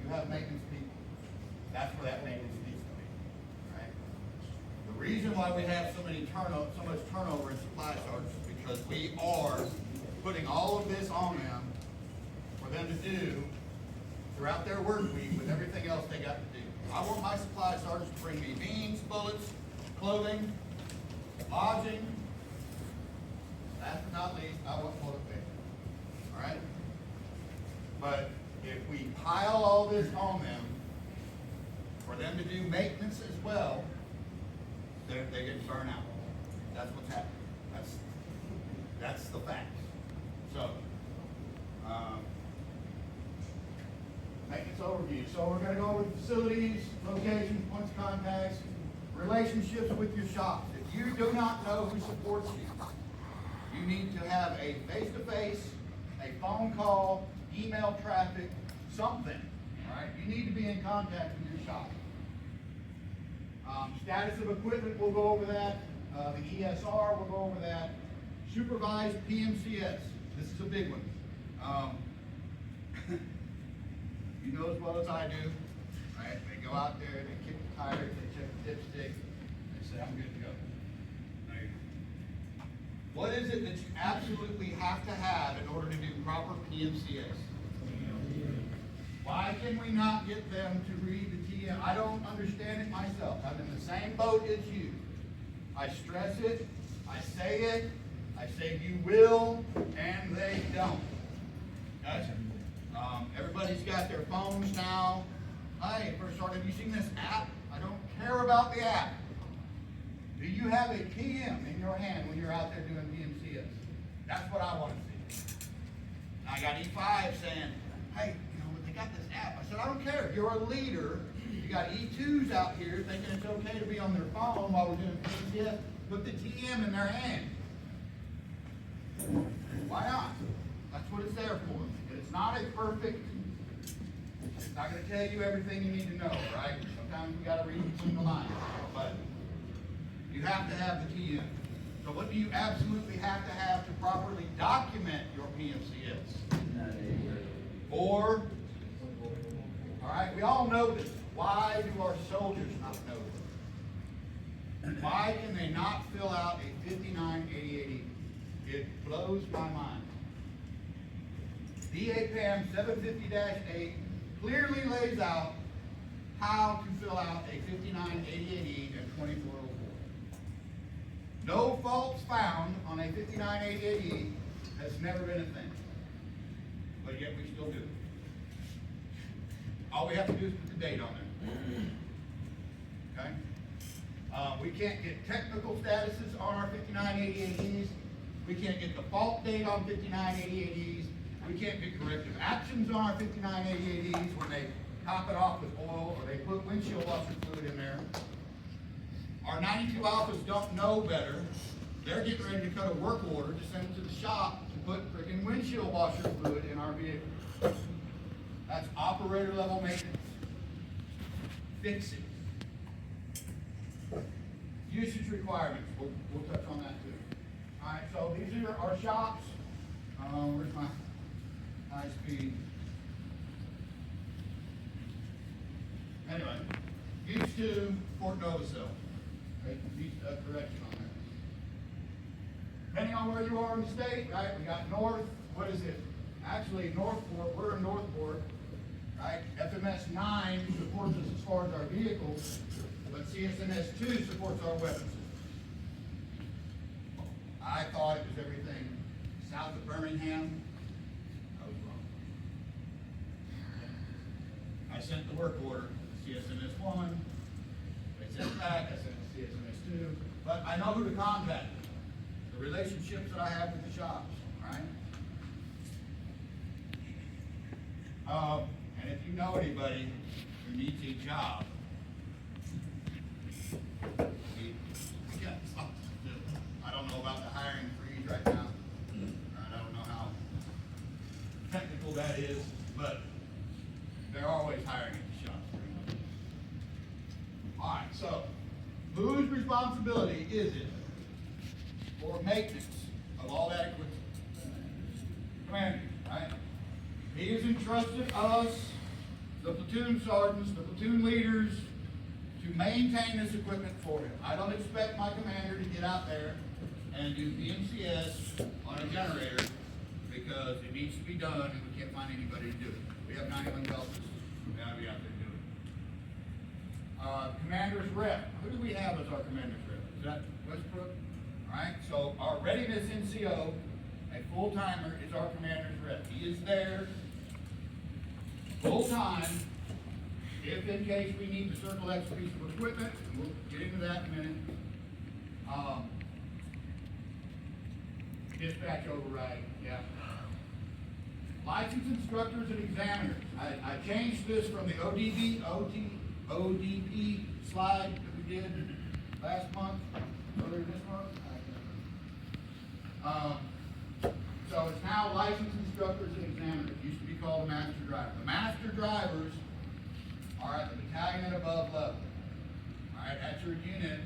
you have maintenance people. That's where that maintenance needs to be, right? The reason why we have so much turnover in supply sergeants is because we are putting all of this on them for them to do throughout their work week with everything else they got to do. I want my supply sergeants to bring me beans, bullets, clothing, lodging. Last but not least, I want toilet paper. All right? But if we pile all this on them, for them to do maintenance as well, they get burned out. That's what's happening. That's the fact. So, maintenance overview. So we're going to go over facilities, locations, points of contacts, relationships with your shops. If you do not know who supports you, you need to have a face-to-face, a phone call, email traffic, something. All right? You need to be in contact with your shop. Status of equipment, we'll go over that. The ESR, we'll go over that. Supervised PMCS. This is a big one. You know as well as I do, right? They go out there, they kick the tires, they check the dipstick, they say, I'm good to go. Now, what is it that you absolutely have to have in order to do proper PMCS? Why can we not get them to read the TM? I don't understand it myself. I'm in the same boat as you. I stress it, I say you will, and they don't. Gotcha. Everybody's got their phones now. Hey, First Sergeant, have you seen this app? I don't care about the app. Do you have a PM in your hand when you're out there doing PMCS? That's what I want to see. I got E5 saying, hey, they got this app. I said, I don't care. If you're a leader, you got E2s out here thinking it's okay to be on their phone while we're doing PMCS. Put the TM in their hand. Why not? That's what it's there for. It's not a perfect, it's not going to tell you everything you need to know, right? Sometimes you got to read between the lines, but you have to have the TM. So what do you absolutely have to properly document your PMCS? Or, all right, we all know this. Why do our soldiers not know this? Why can they not fill out a 5988E? It blows my mind. DAPAM 750-8 clearly lays out how to fill out a 5988E and 2404. No faults found on a 5988E has never been a thing. But yet we still do it. All we have to do is put the date on it. Okay? We can't get technical statuses on our 5988Es. We can't get the fault date on 5988Es. We can't get corrective actions on our 5988Es when they top it off with oil or they put windshield washer fluid in there. Our 92 Alphas don't know better. They're getting ready to cut a work order to send it to the shop to put freaking windshield washer fluid in our vehicle. That's operator level maintenance. Fix it. Usage requirements. We'll touch on that too. All right, so these are our shops. Where's my high speed? Anyway, used to Fort Novacell. Right, correction on there. Depending on where you are in the state, right? We got north. What is it? Actually, Northport. We're in Northport. Right? FMS 9 supports us as far as our vehicles, but CSMS 2 supports our weapons systems. I thought it was everything south of Birmingham. I was wrong. I sent the work order to CSMS 1. They sent it back. I sent it to CSMS 2. But I know who to contact. The relationships that I have with the shops. All right? And if you know anybody who needs a job, we got something to do. I don't know about the hiring freeze right now. I don't know how technical that is, but they're always hiring at the shops. All right, so whose responsibility is it for maintenance of all that equipment? Commander, right? He has entrusted us the platoon sergeants, the platoon leaders, to maintain this equipment for him. I don't expect my commander to get out there and do PMCS on a generator because it needs to be done and we can't find anybody to do it. We have 91 belters. We gotta be out there doing it. Commander's rep. Who do we have as our commander's rep? Is that Westbrook? Alright, so our readiness NCO, a full-timer, is our commander's rep. He is there full-time if in case we need to circle X piece of equipment. We'll get into that in a minute. Dispatch override, yeah. Licensed instructors and examiners. I changed this from the ODP slide that we did last month, earlier this month. So it's now licensed instructors and examiners. It used to be called a master driver. The master drivers are at the battalion and above level. All right, at your unit,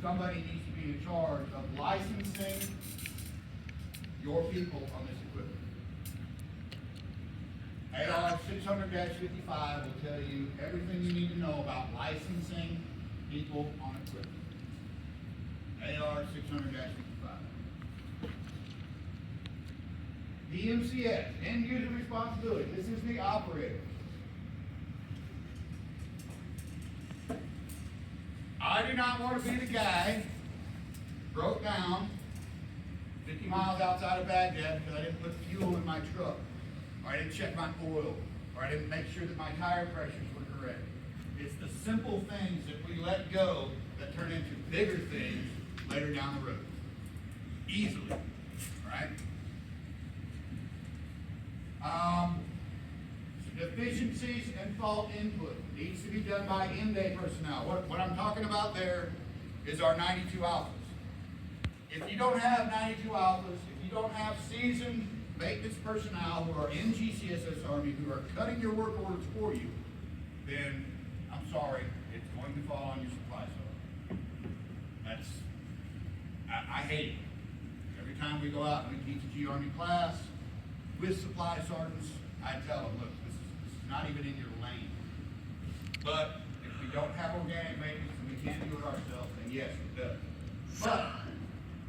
somebody needs to be in charge of licensing your people on this equipment. AR 600-55 will tell you everything you need to know about licensing people on equipment. AR 600-55. DMCS, end user responsibility. This is the operator. I do not want to be the guy broke down 50 miles outside of Baghdad because I didn't put fuel in my truck, or I didn't check my oil, or I didn't make sure that my tire pressures were correct. It's the simple things that we let go that turn into bigger things later down the road. Easily, right? Deficiencies and fault input needs to be done by in-day personnel. What I'm talking about there is our 92 alphas. If you don't have 92 alphas, if you don't have seasoned maintenance personnel who are in GCSS Army, who are cutting your work orders for you, then I'm sorry, it's going to fall on your supply sergeant. I hate it. Every time we go out and we teach a G Army class with supply sergeants, I tell them, look, this is not even in your lane. But if we don't have organic maintenance and we can't do it ourselves, then yes, it does. But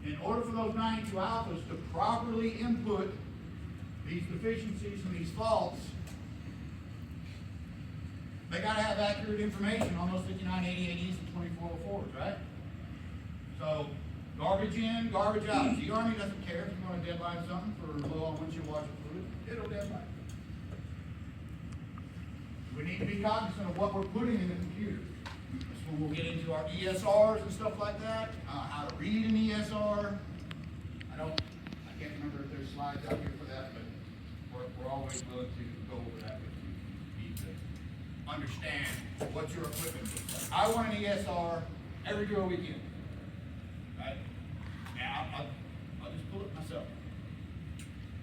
in order for those 92 alphas to properly input these deficiencies and these faults, they got to have accurate information on those 598080s and 2404s, right? So, garbage in, garbage out. The Army doesn't care if you want to deadline something for low on windshield washer fluid, it'll deadline. We need to be cognizant of what we're putting in the computer. That's when we'll get into our ESRs and stuff like that, how to read an ESR. I can't remember if there's slides out here for that, but we're always willing to go over that with you. You need to understand what your equipment looks like. I want an ESR every drill weekend. Right? Now, I'll just pull it myself.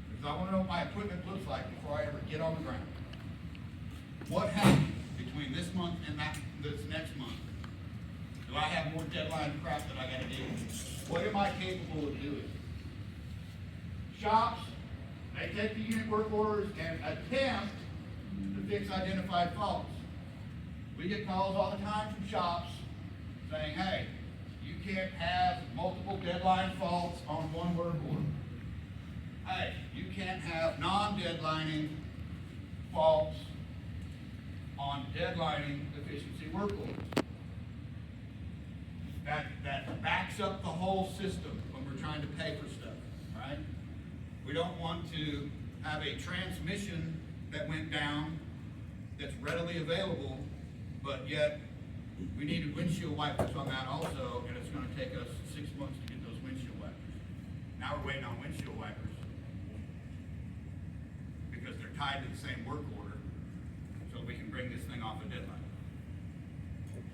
Because I want to know what my equipment looks like before I ever get on the ground. What happened between this month and this next month? Do I have more deadline crap that I got to do? What am I capable of doing? Shops, they take the unit work orders and attempt to fix identified faults. We get calls all the time from shops saying, hey, you can't have multiple deadline faults on one work order. Hey, you can't have non-deadlining faults on deadlining deficiency work orders. That backs up the whole system when we're trying to pay for stuff, right? We don't want to have a transmission that went down that's readily available, but yet we needed windshield wipers on that also, and it's going to take us 6 months to get those windshield wipers. Now we're waiting on windshield wipers because they're tied to the same work order, so we can bring this thing off a deadline.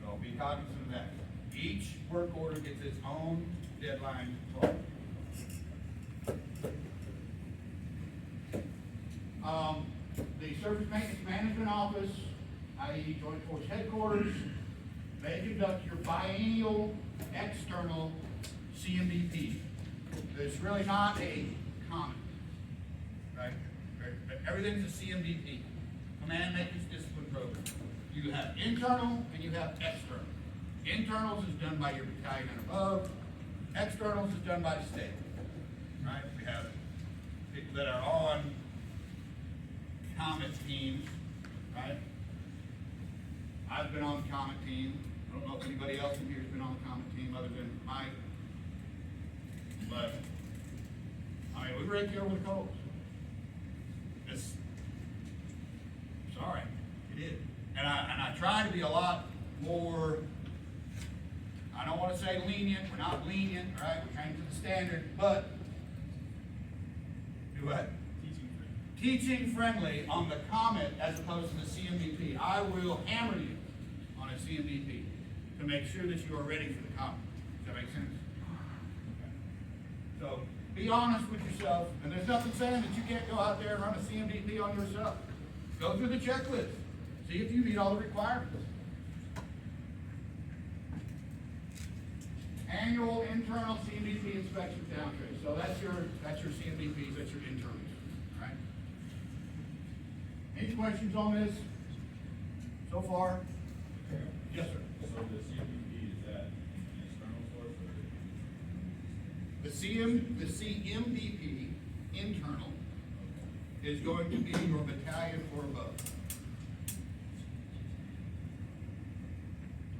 So be cognizant of that. Each work order gets its own deadline clock. The Surface Maintenance Management Office, i.e. Joint Force Headquarters, they conduct your biennial external CMDP. It's really not a comment, right? Everything's a CMDP. Command Maintenance Discipline You have internal and you have external. Internals is done by your battalion and above. Externals is done by the state. Right? We have people that are on comet teams, right? I've been on the comet team. I don't know if anybody else in here has been on the comet team other than Mike. But, I mean, we rake you over the coals. It's, sorry, it is. And I try to be a lot more, I don't want to say lenient, we're not lenient, right? We're trained to the standard, but do what? Teaching friendly on the COMET as opposed to the CMDP. I will hammer you on a CMDP to make sure that you are ready for the COMET. Does that make sense? So be honest with yourself, and there's nothing saying that you can't go out there and run a CMDP on yourself. Go through the checklist. See if you meet all the requirements. Annual internal CMDP inspection down trace. So that's your CMDPs, that's your internals. All right? Any questions on this so far? Yes, sir. So the CMDP, is that an external source or? The CMDP internal is going to be your battalion or above.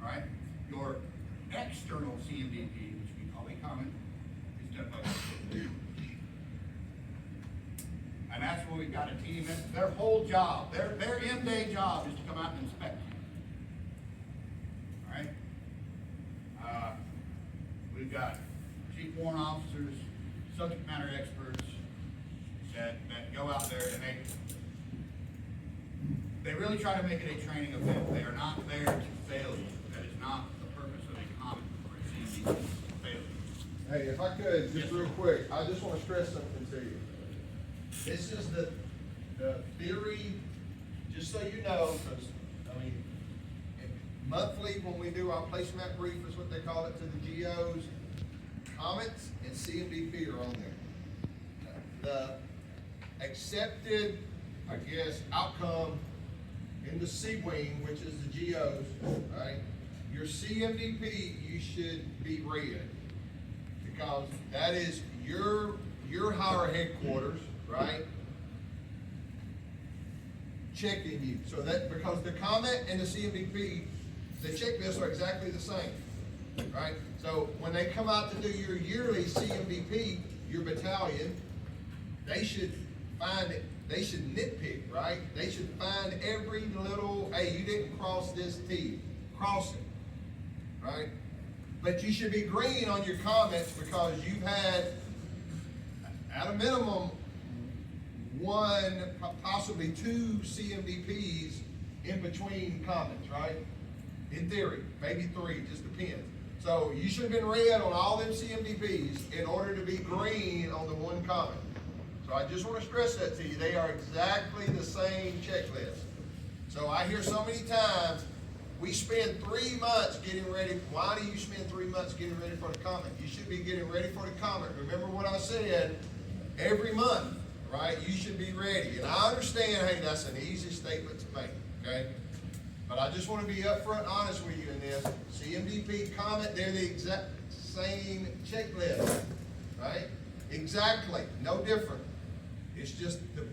All right? Your external CMDP, which we call a common, is done by the state. And that's where we've got a team, and their whole job, their end day job is to come out and inspect you. All right? We've got chief warrant officers, subject matter experts that go out there and they really try to make it a training event. They are not there to fail you. That is not the purpose of a common or a CMDP, to fail you. Hey, if I could, just real quick, I just want to stress something to you. This is the theory, just so you know, because, I mean, monthly when we do our placemat brief is what they call it to the GOs, comments and CMDP are on there. The accepted, I guess, outcome in the C-wing, which is the GOs, right? Your CMDP, you should be read, because that is your higher headquarters, right? Checking you. So that, because the comment and the CMDP, the checklists are exactly the same, right? So when they come out to do your yearly CMDP, your battalion, they should find it. They should nitpick, right? They should find every little, hey, you didn't cross this T. Cross it, right? But you should be green on your comments because you've had, at a minimum, one, possibly two CMDPs in between comments, right? In theory, maybe three, it just depends. So you should have been red on all them CMDPs in order to be green on the one comment. So I just want to stress that to you. They are exactly the same checklist. So I hear so many times, we spend 3 months getting ready. Why do you spend 3 months getting ready for the comment? You should be getting ready for the comment. Remember what I said, every month, right? You should be ready. And I understand, hey, that's an easy statement to make, okay? But I just want to be upfront and honest with you in this. CMDP comment, they're the exact same checklist, right? Exactly, no different. It's just the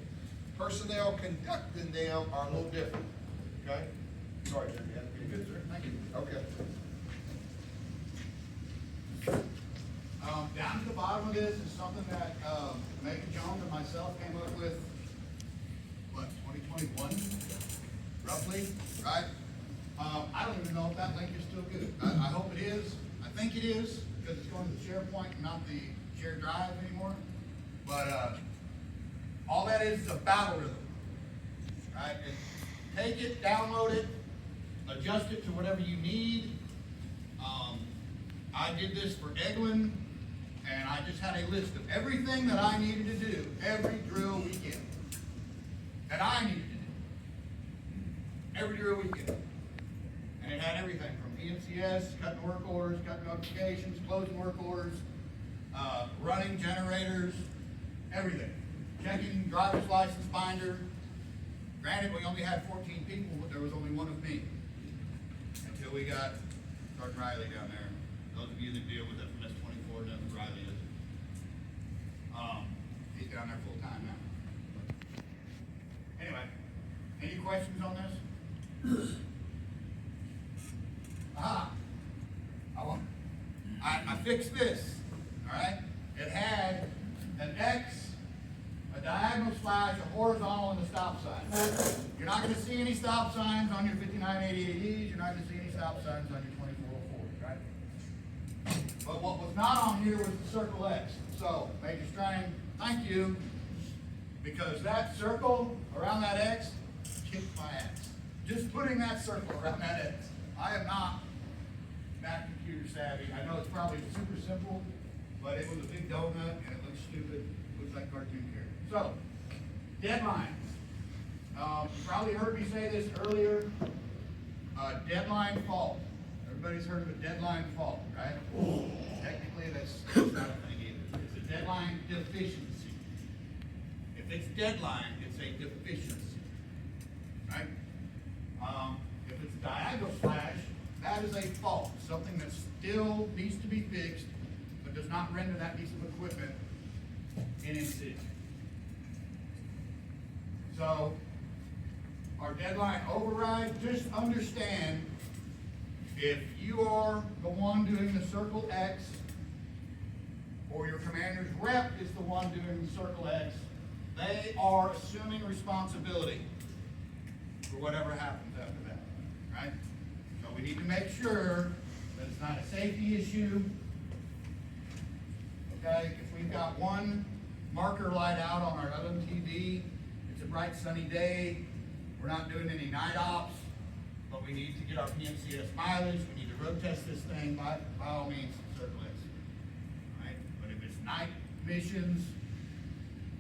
personnel conducting them are a little different, okay? Sorry, Jim, you had to be Good, sir. Thank you. Okay. Down to the bottom of this is something that Major Jones and myself came up with, what, 2021, roughly, right? I don't even know if that link is still good. I hope it is. I think it is, because it's going to the SharePoint, not the shared drive anymore. But all that is a battle rhythm, right? Take it, download it, adjust it to whatever you need. I did this for Eglin, and I just had a list of everything that I needed to do every drill weekend. That I needed to do. Every drill weekend. And it had everything from PNCS, cutting work orders, cutting notifications, closing work orders, running generators, everything. Checking driver's license binder, Granted, we only had 14 people, but there was only one of me. Until we got Sergeant Riley down there. Those of you that deal with FMS 24 know who Riley is. He's down there full time now. Anyway, any questions on this? I fixed this, all right? It had an X, a diagonal slash, a horizontal, and a stop sign. You're not gonna see any stop signs on your 5988Es, you're not gonna see any stop signs on your 2404s, right? But what was not on here was the circle X. So, Major Strang, thank you, because that circle around that X kicked my ass. Just putting that circle around that X. I am not that computer savvy. I know it's probably super simple, but it was a big donut and it looks stupid. Looks like cartoon character. So, deadlines. You probably heard me say this earlier. Deadline fault. Everybody's heard of a deadline fault, right? Technically, that's not a thing either. It's a deadline deficiency. If it's deadline, it's a deficiency, right? If it's a diagonal slash, that is a fault, something that still needs to be fixed, but does not render that piece of equipment NNC. So, our deadline override, just understand, if you are the one doing the circle X, or your commander's rep is the one doing the circle X, they are assuming responsibility for whatever happens after that, right? So we need to make sure that it's not a safety issue. Okay, if we've got one marker light out on our LMTV, it's a bright sunny day, we're not doing any night ops, but we need to get our PMCS mileage, we need to road test this thing, by all means, circle X. Right? But if it's night missions,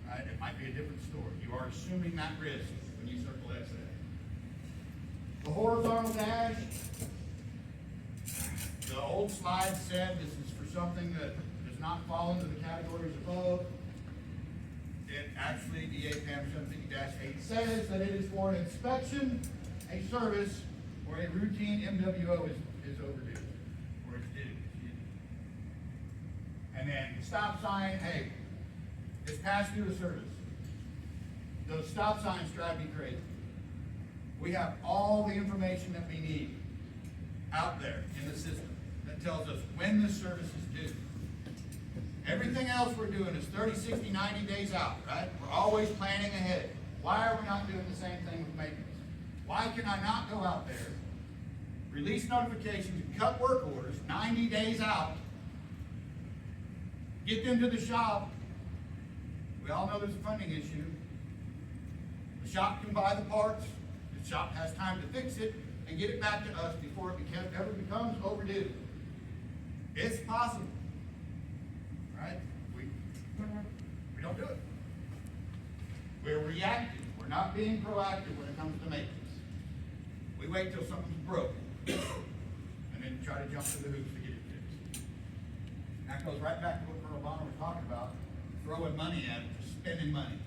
right, it might be a different story. You are assuming that risk when you circle X there. The horizontal dash, the old slide said this is for something that does not fall into the categories above. It actually, DA PAM 750-8 says that it is for an inspection, a service, or a routine MWO is overdue, or it's due. And then the stop sign, hey, it's past due a service. Those stop signs drive me crazy. We have all the information that we need out there in the system that tells us when the service is due. Everything else we're doing is 30, 60, 90 days out, right? We're always planning ahead. Why are we not doing the same thing with maintenance? Why can I not go out there, release notifications, and cut work orders 90 days out, get them to the shop? We all know there's a funding issue. The shop can buy the parts, the shop has time to fix it, and get it back to us before it ever becomes overdue. It's possible, right? We don't do it. We're reactive. We're not being proactive when it comes to maintenance. We wait till something's broke, and then try to jump through the hoops to get it fixed. And that goes right back to what Colonel Bonner was talking about, throwing money at it, just spending money.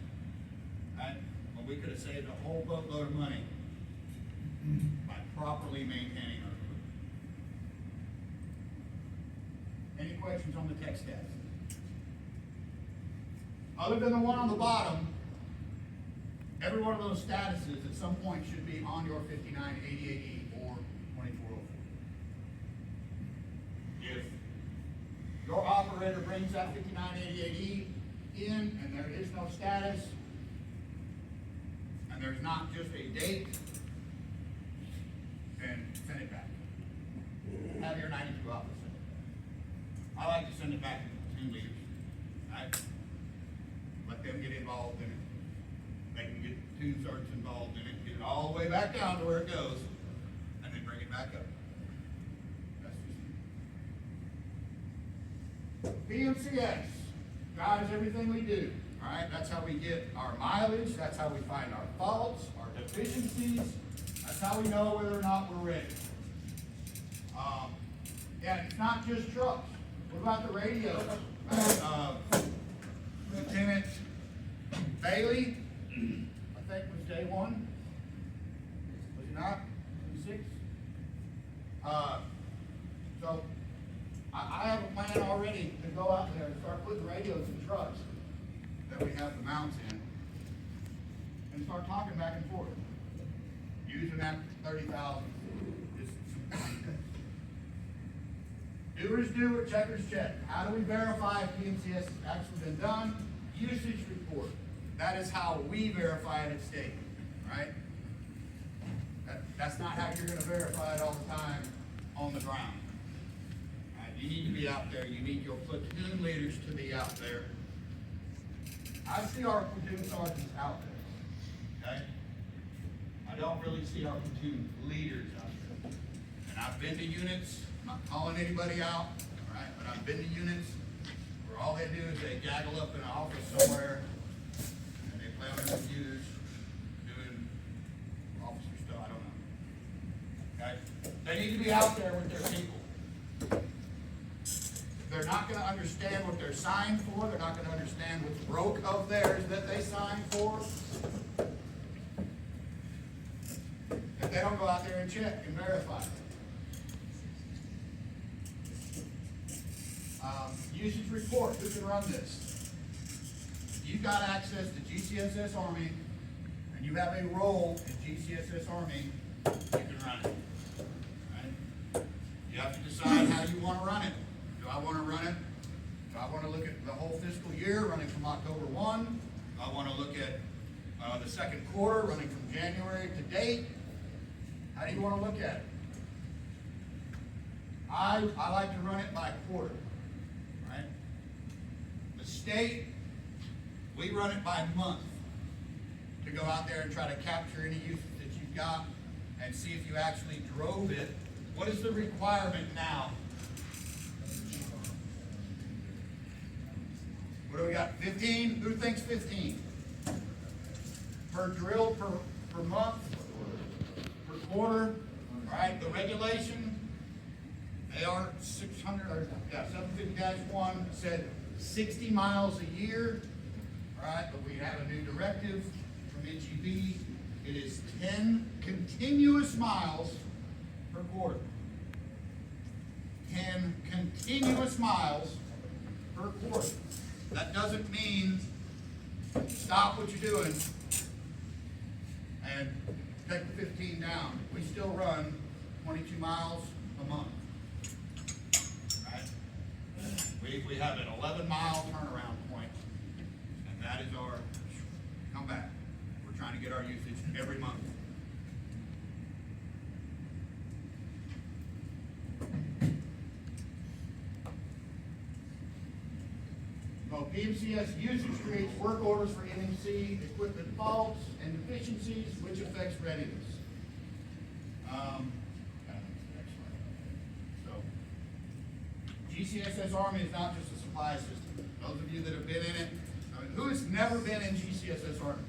Right? Well, we could have saved a whole boatload of money by properly maintaining our equipment. Any questions on the tech stats? Other than the one on the bottom, every one of those statuses at some point should be on your 5988E or 2404. If your operator brings that 5988E in and there is no status, and there's not just a date, then send it back. Have your 92 office send it back. I like to send it back to team leaders. Right? Let them get involved in it. They can get two sergeants involved in it, get it all the way back down to where it goes, and then bring it back up. That's just PMCS drives everything we do. All right, that's how we get our mileage. That's how we find our faults, our deficiencies. That's how we know whether or not we're ready. And it's not just trucks. What about the radios? Lieutenant Bailey, I think was day one. you not? 26? So, I have a plan already to go out there and start putting radios in trucks that we have the mounts in, and start talking back and forth, using that 30,000. Doers do what checkers check. How do we verify if PMCS has actually been done? Usage report. That is how we verify it at state, right? That's not how you're gonna verify it all the time on the ground. Right? You need to be out there. You need your platoon leaders to be out there. I see our platoon sergeants out there, okay? I don't really see our platoon leaders out there. And I've been to units, I'm not calling anybody out, all right, but I've been to units where all they do is they gaggle up in an office somewhere and they play on their computers, doing officer stuff, I don't know. Okay? They need to be out there with their people. They're not gonna understand what they're signed for, they're not gonna understand what's broke of theirs that they signed for, if they don't go out there and check and verify. Usage report, who can run this? If you've got access to GCSS Army, and you have a role in GCSS Army, you can run it. Right? You have to decide how you wanna run it. Do I wanna run it? Do I wanna look at the whole fiscal year, running from October 1? Do I wanna look at the second quarter, running from January to date? How do you wanna look at it? I like to run it by quarter, right? The state, we run it by month to go out there and try to capture any usage that you've got and see if you actually drove it. What is the requirement now? What do we got, 15? Who thinks 15? Per drill, per month, per quarter, all right, the regulation, AR 600, or, yeah, 750-1 said 60 miles a year, all right, but we have a new directive from NGB, it is 10 continuous miles per quarter. 10 continuous miles per quarter. That doesn't mean stop what you're doing and take the 15 down. We still run 22 miles a month. Right? We have an 11-mile turnaround point, and that is our comeback. We're trying to get our usage every month. Well, PMCS usage creates work orders for NMC, equipment faults and deficiencies, which affects readiness. So, GCSS Army is not just a supply system. Those of you that have been in it, I mean, who has never been in GCSS Army?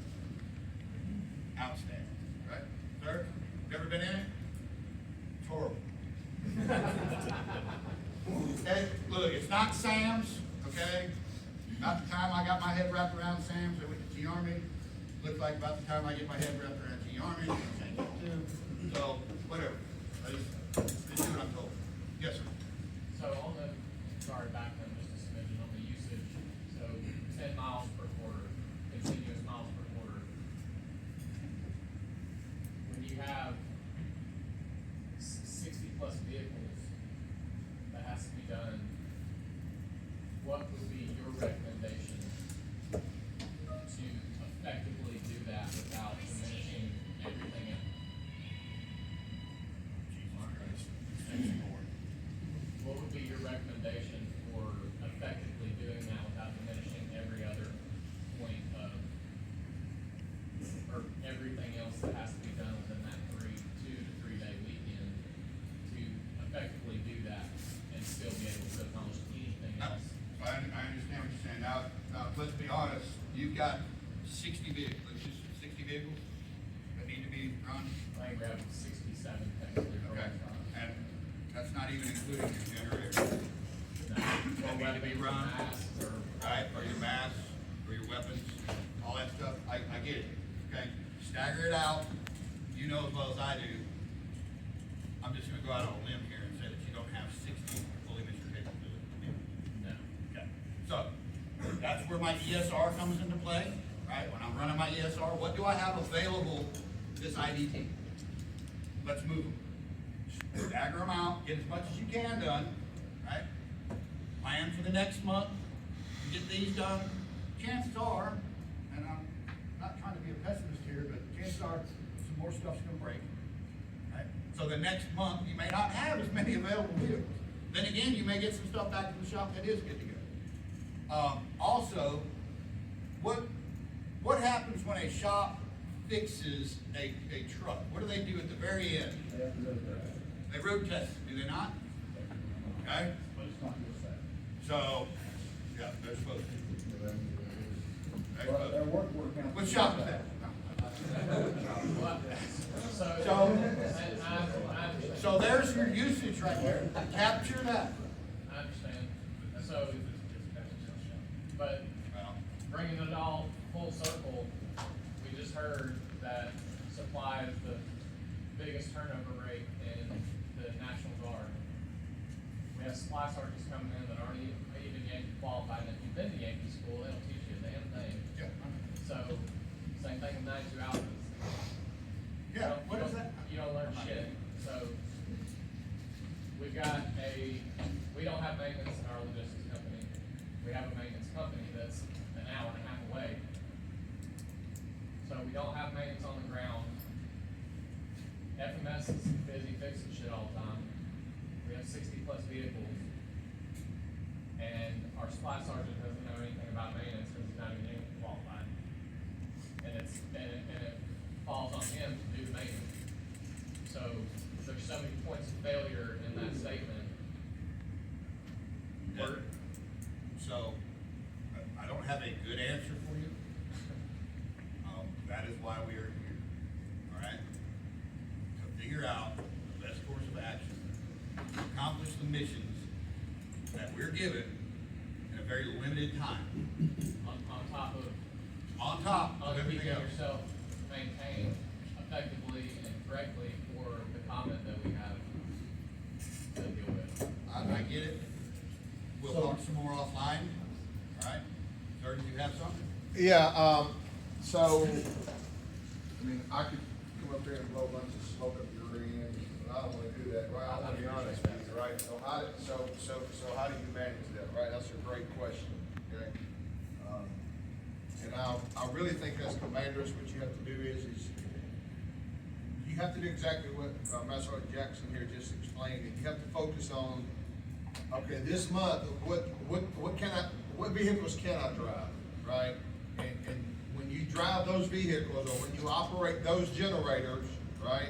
Outstanding, right? Sir, never been in it? It's horrible. Okay, look, it's not Sam's, okay? About the time I got my head wrapped around Sam's, I went to G Army. Looked like about the time I get my head wrapped around G Army, change it too. So, whatever. I just do what I'm told. Yes, sir. So on the, sorry, back then, just a smidgen on the usage, so 10 miles per quarter, continuous miles per quarter. When you have 60 plus vehicles, that has to be done, what would be your recommendation to effectively do that without diminishing everything else? What would be your recommendation for effectively doing that without diminishing every other point of, or everything else that has to be done within that 2 to 3 day weekend to effectively do that and still be able to accomplish anything else? I understand what you're saying. Now, let's be honest. You've got 60 vehicles, just 60 vehicles that need to be run. I think we have 67 technically. Okay. And that's not even including your generator. That need to be run, right? Or your masks, or your weapons, all that stuff. I get it. Okay. Stagger it out. You know as well as I do I'm just gonna go out on a limb here and say that you don't have 60 fully mixture capability. No. Okay, so, that's where my ESR comes into play, right? When I'm running my ESR, what do I have available this IDT? Let's move them. Stagger them out, get as much as you can done, right? Plan for the next month, get these done. Chances are, and I'm not trying to be a pessimist here, but chances are some more stuff's gonna break, right? So the next month, you may not have as many available vehicles. Then again, you may get some stuff back in the shop that is good to go. Also, what happens when a shop fixes a truck? What do they do at the very end? They road test it, do they not? Okay? But it's not just that. So, yeah, they're supposed to. They're Well, supposed their to. work count. What shop is that? So, I understand. So there's your usage right there. Capture that. I understand. So, but Well, bringing it all full circle, we just heard that supply is the biggest turnover rate in the National Guard. We have supply sergeants coming in that aren't even Yankee qualified, and if you've been to Yankee school, they don't teach you a damn thing. yeah. So, same thing with 92 Alphas. Yeah, what is that? You don't learn shit. So, we don't have maintenance in our logistics company. We have a maintenance company that's an hour and a half away. So we don't have maintenance on the ground. FMS is busy fixing shit all the time. We have 60+ vehicles. And our supply sergeant doesn't know anything about maintenance because he's not even Yankee qualified. And it falls on him to do the maintenance. So there's so many points of failure in that statement. Yeah. So, I don't have a good answer for you. That is why we are here, all right? To figure out the best course of action, to accomplish the missions that we're given in a very limited time, On top on top of of everything keeping else. yourself maintained effectively and correctly for the comment that we have to deal with. I get it. We'll talk some more offline, all right? Sir, do you have something? Yeah, so, I mean, I could come up here and blow a bunch of smoke up your end, but I don't wanna do that, right? I wanna be honest with you, right? So how do you manage that, right? That's a great question, okay? And I really think as commanders, what you have to do is you have to do exactly what Master Sergeant Jackson here just explained. You have to focus on, okay, this month, what vehicles can I drive, right? And when you drive those vehicles, or when you operate those generators, right,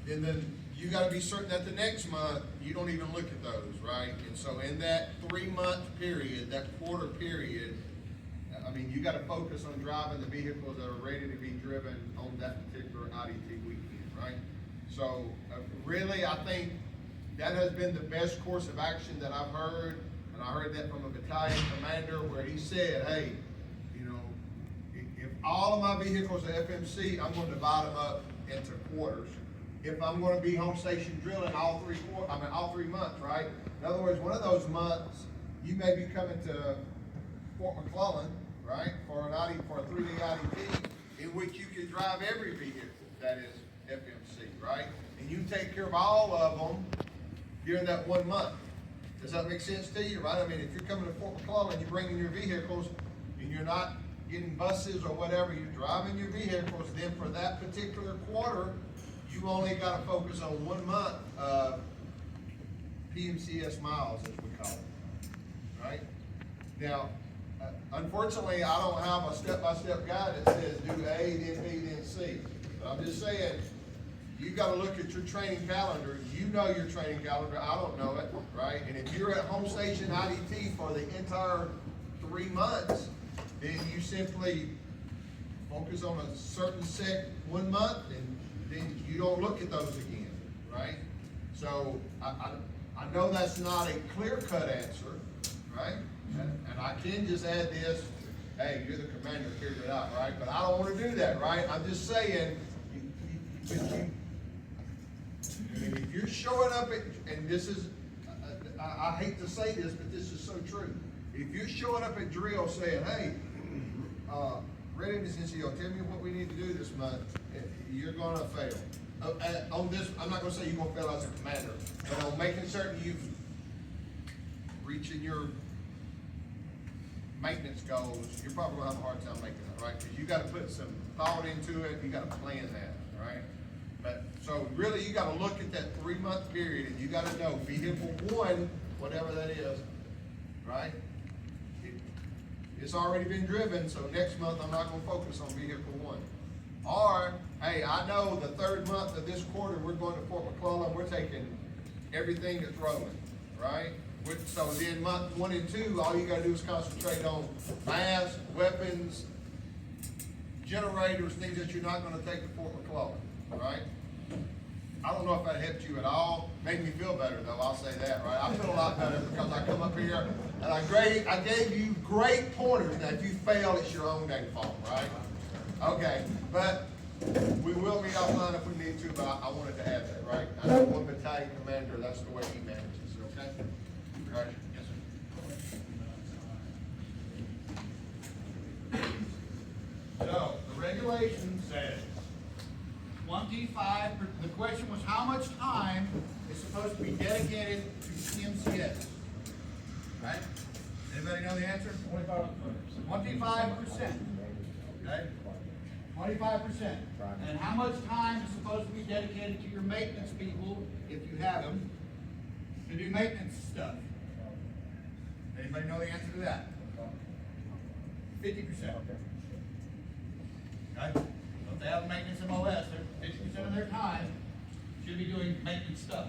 then you gotta be certain that the next month, you don't even look at those, right? And so in that 3-month period, that quarter period, I mean, you gotta focus on driving the vehicles that are ready to be driven on that particular IDT weekend, right? So, really, I think that has been the best course of action that I've heard, and I heard that from a battalion commander where he said, hey, you know, if all of my vehicles are FMC, I'm gonna divide them up into quarters. If I'm gonna be home station drilling all 3 months, right? In other words, one of those months, you may be coming to Fort McClellan, right, for a 3-day IDT, in which you can drive every vehicle that is FMC, right? And you take care of all of them during that 1 month. Does that make sense to you, right? I mean, if you're coming to Fort McClellan, you're bringing your vehicles, and you're not getting buses or whatever, you're driving your vehicles, then for that particular quarter, you only gotta focus on 1 month of PMCS miles, as we call it, right? Now, unfortunately, I don't have a step-by-step guide that says do A, then B, then C. But I'm just saying, you gotta look at your training calendar. You know your training calendar, I don't know it, right? And if you're at home station IDT for the entire 3 months, then you simply focus on a certain set 1 month, and then you don't look at those again, right? So, I know that's not a clear-cut answer, right? And I can just add this, hey, you're the commander, figure it out, right? But I don't wanna do that, right? I'm just saying, if you're showing up at, and this is, I hate to say this, but this is so true. If you're showing up at drill saying, hey, readiness NCO, tell me what we need to do this month, you're gonna fail. On this, I'm not gonna say you're gonna fail as a commander, but on making certain you reaching your maintenance goals, you're probably gonna have a hard time making that, right? Because you gotta put some thought into it, you gotta plan that, right? But, so really, you gotta look at that 3-month period, and you gotta know vehicle one, whatever that is, right? It's already been driven, so next month I'm not gonna focus on vehicle one. Or, hey, I know the 3rd month of this quarter, we're going to Fort McClellan, we're taking everything that's rolling, right? So then month 1 and 2, all you gotta do is concentrate on masks, weapons, generators, things that you're not gonna take to Fort McClellan, right? I don't know if that helped you at all. Made me feel better though, I'll say that, right? I feel a lot better because I come up here and I gave you great pointers. Now, if you fail, it's your own dang fault, right? Okay, but we will meet offline if we need to, but I wanted to add that, right? I know one battalion commander, that's the way he manages, okay? Right? Yes, sir. So, the regulation says 25, the question was how much time is supposed to be dedicated to CMCS? Right? Anybody know the answer? 25%. Okay? 25%. And how much time is supposed to be dedicated to your maintenance people, if you have them, to do maintenance stuff? Anybody know the answer to that? 50%. Okay? So if they have maintenance MOS, 50% of their time should be doing maintenance stuff.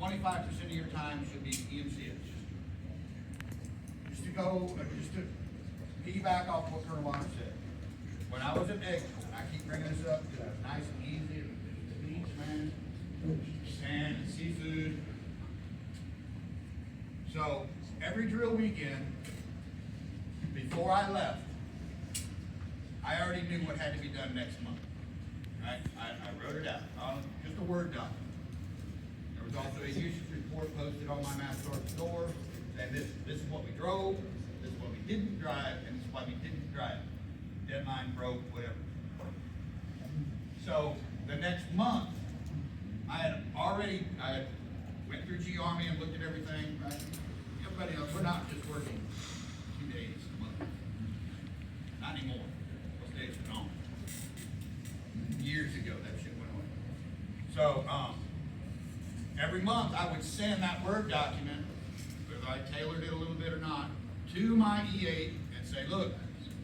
25% of your time should be EMCS. Just to piggyback off what Colonel Bonner said. When I was at Exit, and I keep bringing this up because it's nice and easy, the beach, man, sand, and seafood. So, every drill weekend, before I left, I already knew what had to be done next month. Right? I wrote it out, just a Word document. There was also a usage report posted on my Master store, saying this is what we drove, this is what we didn't drive, and this is why we didn't drive. Deadline broke, whatever. So, the next month, I went through G Army and looked at everything, right? Everybody else, we're not just working 2 days a month. Not anymore. Those days are gone. Years ago, that shit went away. So, every month I would send that Word document, whether I tailored it a little bit or not, to my E8 and say, look,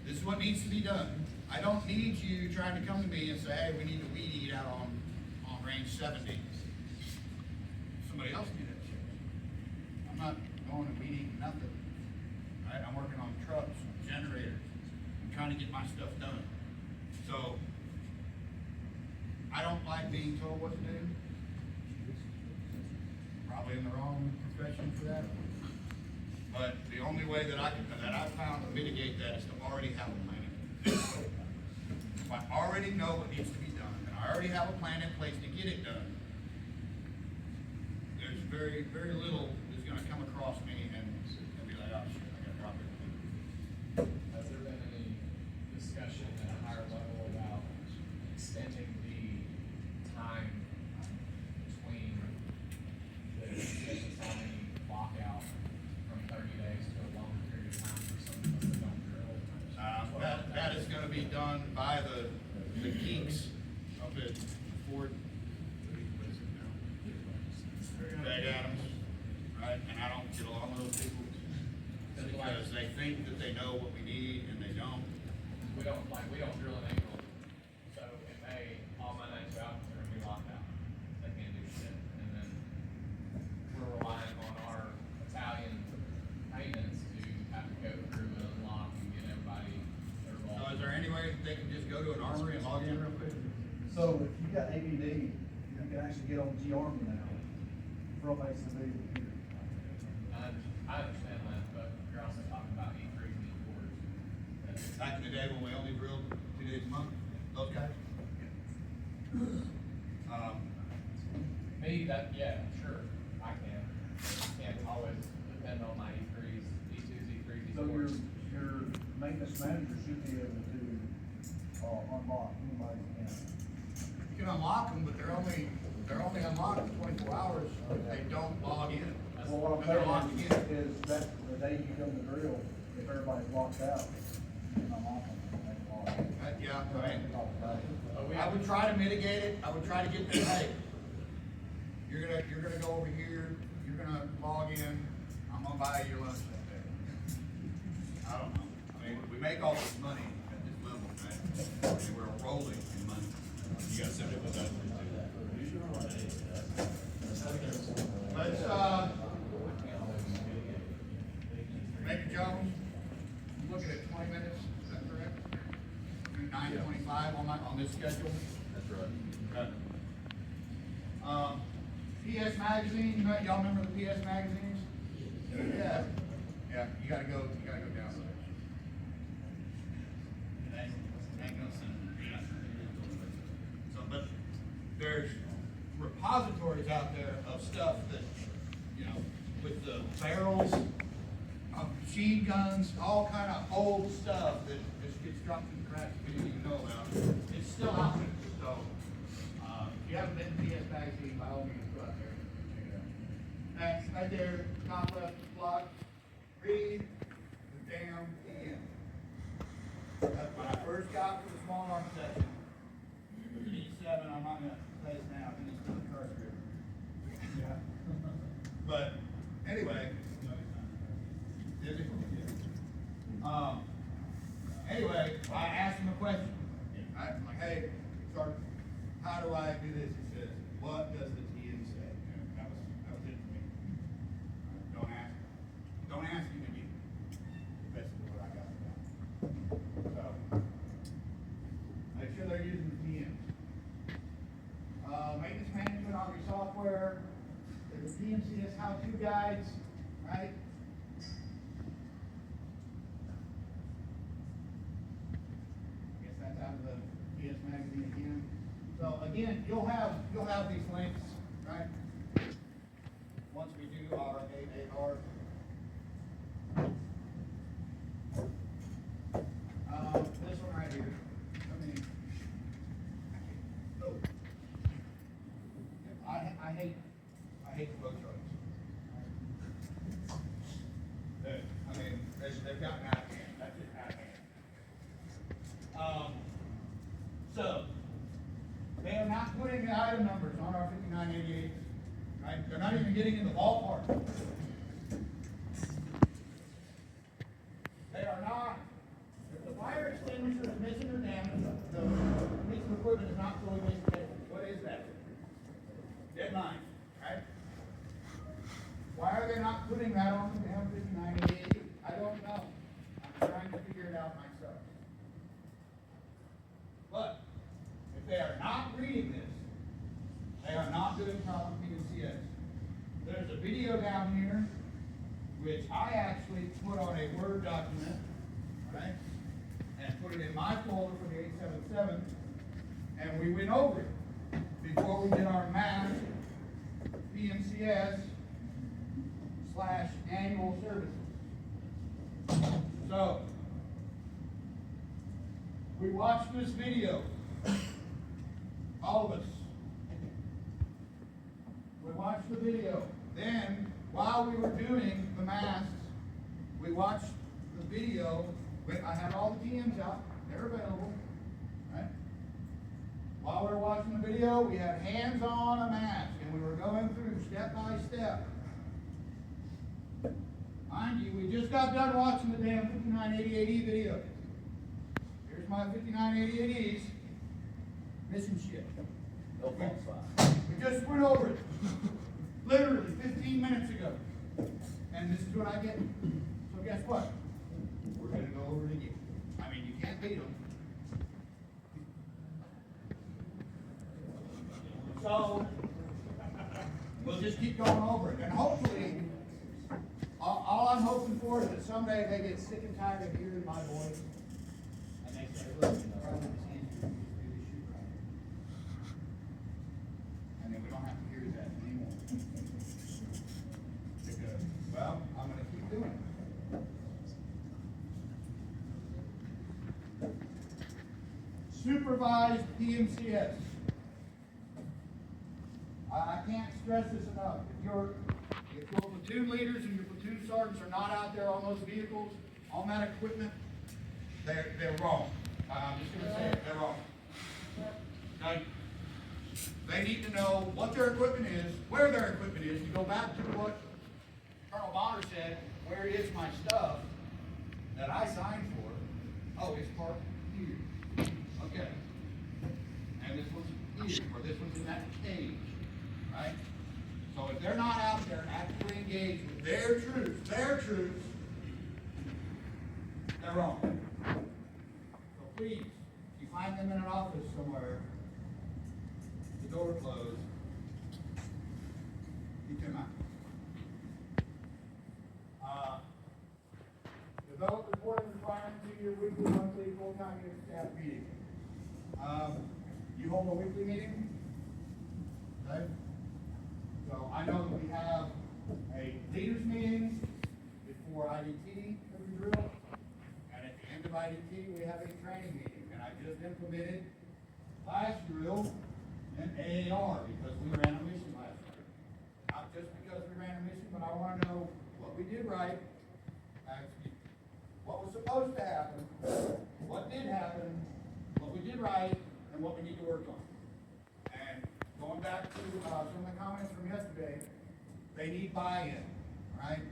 this is what needs to be done. I don't need you trying to come to me and say, hey, we need to weed eat out on range 70. Somebody else do that shit. I'm not going to weed eat nothing. Right? I'm working on trucks, generators. I'm trying to get my stuff done. So, I don't like being told what to do. Probably in the wrong profession for that. But the only way that I've found to mitigate that is to already have a plan. If I already know what needs to be done, and I already have a plan in place to get it done, there's very, very little that's gonna come across me and be like, oh shit, I gotta drop it. Has there been any discussion at a higher level about extending the time between the Army lockout from 30 days to a longer period of time for some of us that don't drill? That is gonna be done by the geeks up at Fort, what is it now? Bag Adams, right? And I don't get along with those people because they think that they know what we need and they don't. We don't drill in April, so if all my nights are out, they're gonna be locked out. They can't do shit, and then we're relying on our battalion maintenance to have to go through and unlock and get everybody their So ball. is there any way that they can just go to an armory and log in real quick? So if you got ABD, you can actually get on G Army now, for base and be here. I understand that, but you're also talking about E3s and E4s. Back in the day when we only drilled 2 days a month, those guys. me, that, yeah, sure, I can. Can't always depend on my E3s, E2s, E3s, So your, E4s. your maintenance manager should be able to, unlock anybody's account. You can unlock them, but they're only unlocked for 24 hours if they don't log in. Well, what I'm Then they're locked saying in. is that the day you come to drill, if everybody's locked out, you can unlock them, they can log in. Yeah, right. But we I have, would try to mitigate it, I would try to get them, hey, you're gonna go over here, you're gonna log in, I'm gonna buy you lunch that day. I don't know, I mean, we make all this money at this level, right? And we're rolling in money. You got something with that? Let's, Major Jones, I'm looking at 20 minutes, is that correct? 9:25 on this schedule. That's right. Okay. PS Magazine, y'all remember the PS magazines? Yeah. Yeah, you gotta go down. Ain't gonna send them. So, but there's repositories out there of stuff that, you know, with the barrels of machine guns, all kind of old stuff that just gets dropped in the cracks we didn't even know about. It's still out there, so, if you haven't been to PS Magazine, by all means, go out there and check it out. Next, right there, top left block, read the damn PM. When I first got to the small arms section, it was an E7, I'm not gonna say it now, and it's still incarcerated. Yeah. But, anyway. Did he? Anyway, I asked him a question. I'm like, hey, Sergeant, how do I do this? He says, what does the TN say? That was it for me. Don't ask him again. That's what I got. So, make sure they're using the TN. Maintenance management on your software, there's PMCS how-to guides, right? Guess that's out of the PS magazine again. So again, you'll have these links, right? Once we do our AAR. This one right here. Oh. I hate the flow charts. I mean, they've gotten out of hand. That's just out of hand. So, they are not putting the item numbers on our 5988, right? They're not even getting in the ballpark. They are not. If the fire extinguisher is missing or damaged, the piece of equipment is not fully maintained. What is that? Dead line, right? Why are they not putting that on the damn 5988? I don't know. I'm trying to figure it out myself. But if they are not reading this, they are not doing proper PNCS. There's a video down here, which I actually put on a Word document, right? And put it in my folder for the 877, and we went over it before we did our mass PMCS / annual services. So, we watched this video, all of us. We watched the video. Then, while we were doing the masks, we watched the video. I had all the TMs out, they're available, right? While we were watching the video, we had hands on a mask, and we were going through step by step. Mind you, we just got done watching the damn 5988E video. Here's my 5988Es, missing shit. No false. We just went over it, literally 15 minutes ago. And this is what I get. So guess what? We're gonna go over it again. I mean, you can't beat them. So, we'll just keep going over it. And hopefully, all I'm hoping for is that someday they get sick and tired of hearing my voice. And they say, look, probably it's easier to do this shit right. And then we don't have to hear that anymore. supervised PMCS. I can't stress this enough. If your platoon leaders and your platoon sergeants are not out there on those vehicles, on that equipment, they're wrong. I'm just gonna say it, they're wrong. Okay? They need to know what their equipment is, where their equipment is. You go back to what Colonel Bonner said, where is my stuff that I signed for? Oh, it's parked here. Okay. And this one's here, or this one's in that cage, right? So if they're not out there actively engaged with their troops, they're wrong. So please, if you find them in an office somewhere, the door closed, keep them out. Develop reporting requirements to your weekly, monthly, full-time unit staff meeting. You hold a weekly meeting? Okay? So I know that we have a leaders meeting before IDT every drill, and at the end of IDT, we have a training meeting, and I just implemented last drill an AAR because we ran a mission last year. Not just because we ran a mission, but I want to know what we did right, what was supposed to happen, what did happen, what we did right, and what we need to work on. And going back to some of the comments from yesterday, they need buy-in, right?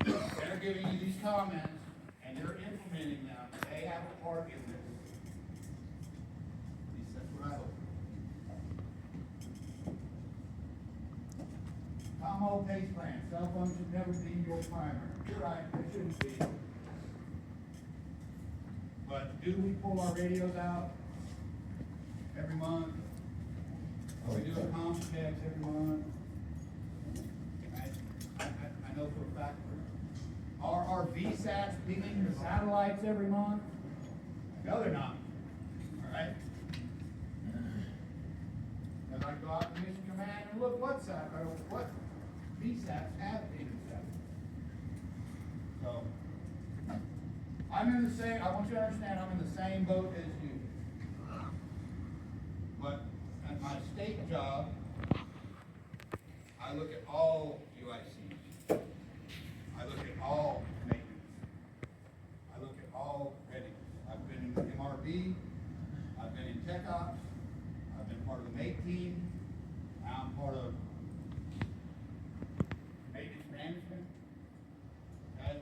They're giving you these comments, and you're implementing them. They have a part in this. At least that's what I hope. Commo pace plan. Cell phones should never be your primary. You're right, they shouldn't be. But do we pull our radios out every month? We do a comms checks every month. I know for a fact. Are our VSATs beaming the satellites every month? No, they're not. All right? And I go out to Mission Command and look what VSATs have beamed satellites. So, I'm in the same, I want you to understand, I'm in the same boat as you. But at my state job, I look at all UICs. I look at all maintenance. I look at all readiness. I've been in the MRB. I've been in Tech Ops. I've been part of the MATE team. Now I'm part of maintenance management. Okay?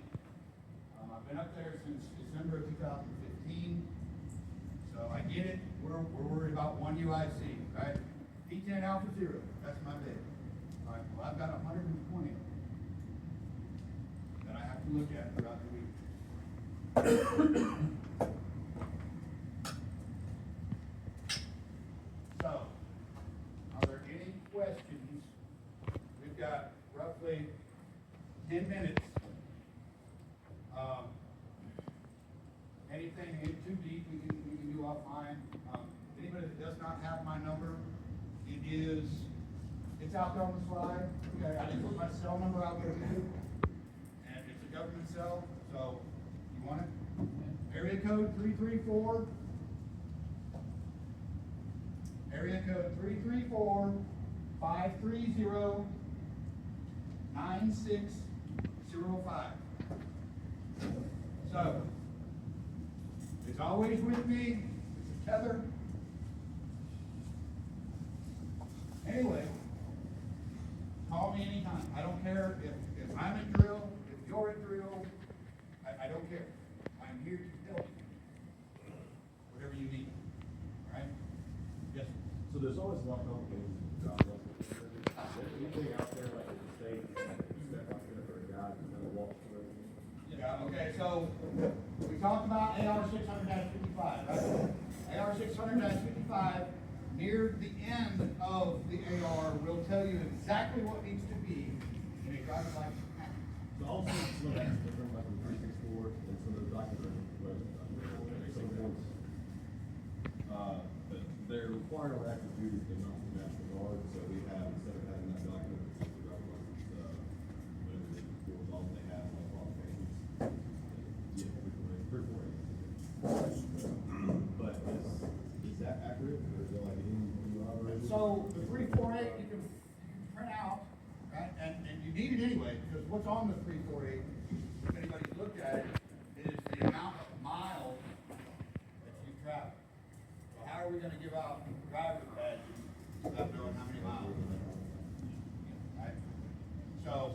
I've been up there since December of 2015. So I get it. We're worried about one UIC, right? P10 Alpha 0. That's my bid. All right. Well, I've got 120 that I have to look at throughout the week. So, are there any questions? We've got roughly 10 minutes. Anything in too deep, we can do offline. Anybody that does not have my number, it's out there on the slide. Okay, I didn't put my cell number out there too. And it's a government cell, so you want it? Area code 334. Area code 334-530-9605. So, it's always with me. It's a tether. Anyway, call me anytime. I don't care if I'm at drill, if you're at drill. I don't care. I'm here to help you. Whatever you need. All right? Yes, sir. So there's always a lot of complications with job levels. Is there anything out there like at the state step out there for a guy to kind of walk through? Yeah, okay, so we talked about AR 600-55, right? AR 600-55, near the end of the AR, will tell you exactly what needs to be in a driver's license package. So also, some of that's different, like in 364, and some of the documents, but they're required on active duty to not be National Guard, so we have, instead of having that document, it's the driver's license, whatever it is, all they have, like qualifications. Yeah, 348. But the 348 you can print out, right? And you need it anyway, because what's on the 348, if anybody's looked at it, is the amount of miles that you travel. So how are we gonna give out driver's badges without knowing how many miles? Right? So,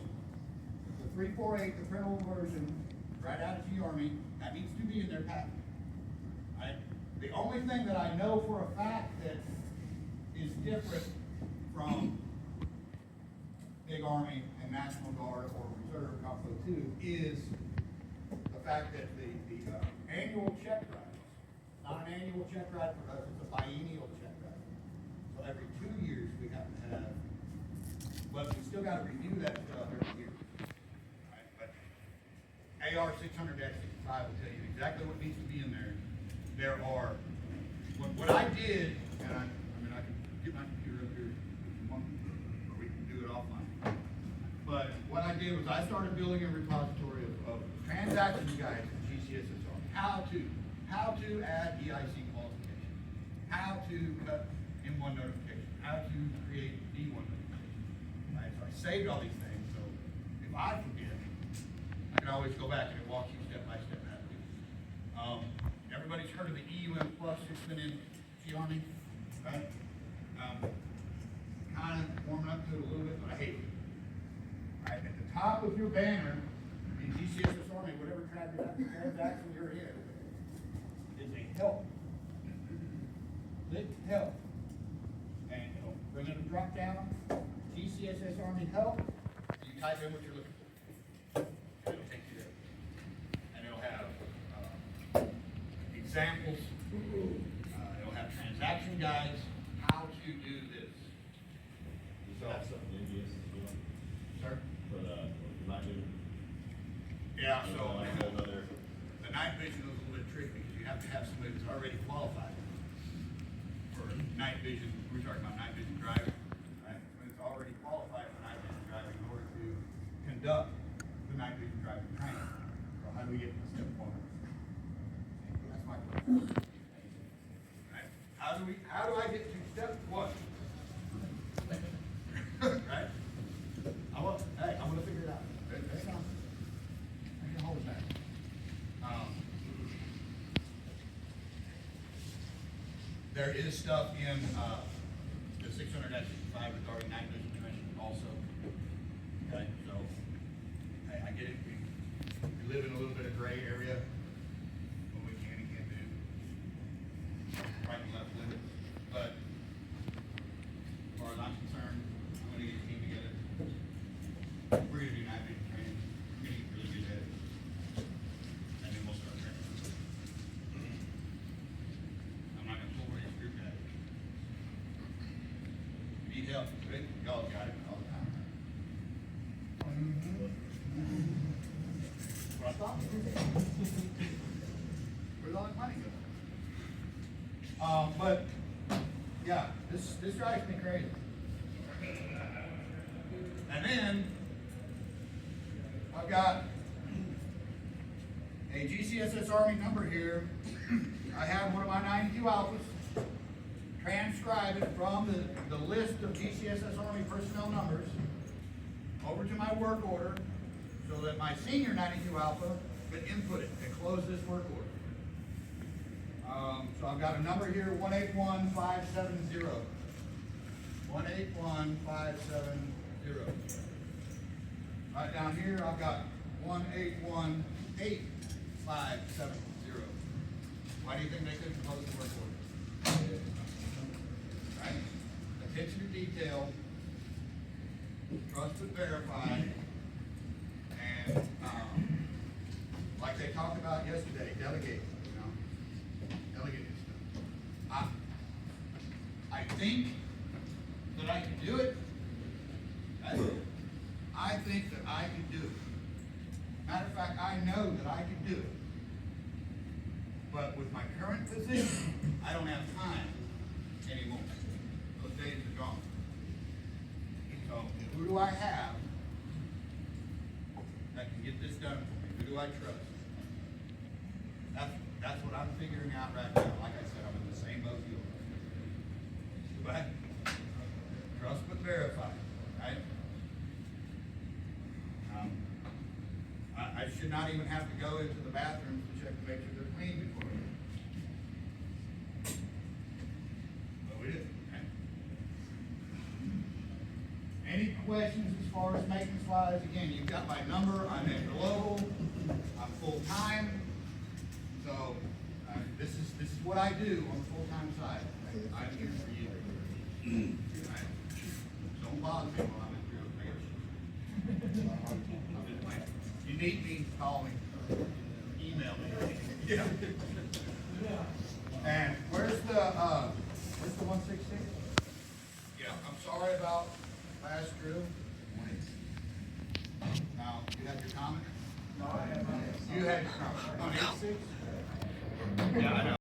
the 348, the printable version, right out of the Army, that needs to be in their packet. Right? The only thing that I know for a fact that is different from Big Army and National Guard or Reserve Compo 2 is the fact that the annual check ride, not an annual check ride for us, it's a biennial check ride. So every 2 years we have to have, but we still gotta review that stuff every year. Right? But AR 600-65 will tell you exactly what needs to be in there. There are, what I did, and I mean, I can get my computer up here if you want, or we can do it offline. But what I did was I started building a repository of transaction guides in GCSSR. How to add EIC qualification, how to cut M1 notification, how to create D1 notification. Right? So I saved all these things, so if I forget, I can always go back and walk you step by step how to do it. Everybody's heard of the EUM Plus, it's been in the Army, right? Kind of warming up to it a little bit, but I hate it. Right, at the top of your banner, in GCSS Army, whatever transaction you're in, is a help. Click help. And it'll bring up a drop down, GCSS Army help, and you type in what you're looking for. And it'll take you there. And it'll have examples, it'll have transaction guides, how to do this. So, That's something envious as well. sir? But, not doing. Yeah, so, Like another. the night vision is a little bit tricky, because you have to have somebody that's already qualified for night vision. We're talking about night vision driving, right? When it's already qualified for night vision driving in order to conduct the night vision driving training. So how do we get to step one? That's my question. Right? How do I get to step one? Right? I'm gonna figure it out. That's not, I can hold it back. There is stuff in, the 600-65 regarding night vision training also. Okay, so, I get it, we live in a little bit of gray area, what we can and can't do. Right and left limits, but as far as I'm concerned, I'm gonna get a team together. We're gonna do night vision training, we're gonna get really good at it. And then we'll start training. I'm not gonna pull any screw guys. Need help, right? Y'all got it all the time. What I thought. Where's all that money going? But, yeah, this drives me crazy. And then, I've got a GCSS Army number here. I have one of my 92 alphas, transcribe it from the list of GCSS Army personnel numbers over to my work order so that my senior 92 alpha could input it and close this work order. So I've got a number here, 181570. 181570. Right down here, I've got 181850. Why do you think they couldn't close the work order? Right? Attention to detail, trust but verify, and like they talked about yesterday, delegate. Delegate stuff. I think that I can do it. I think that I can do it. Matter of fact, I know that I can do it. But with my current position, I don't have time anymore. Those days are gone. So who do I have that can get this done for me? Who do I trust? That's what I'm figuring out right now. Like I said, I'm in the same boat you are. But should not even have to go into the bathrooms to check to make sure they're clean before. But we did, okay? Any questions as far as maintenance wise? Again, you've got my number, I'm interlocal, I'm full-time. So, this is what I do on the full-time side. I'm here for you. Don't bother me while I'm in field. I'm just playing. If you need me, call me, email me. Yeah. And where's the 116? Yeah, I'm sorry about last drill. Now, you have your comment? No, I have. You had your comment. 186? Yeah, I know.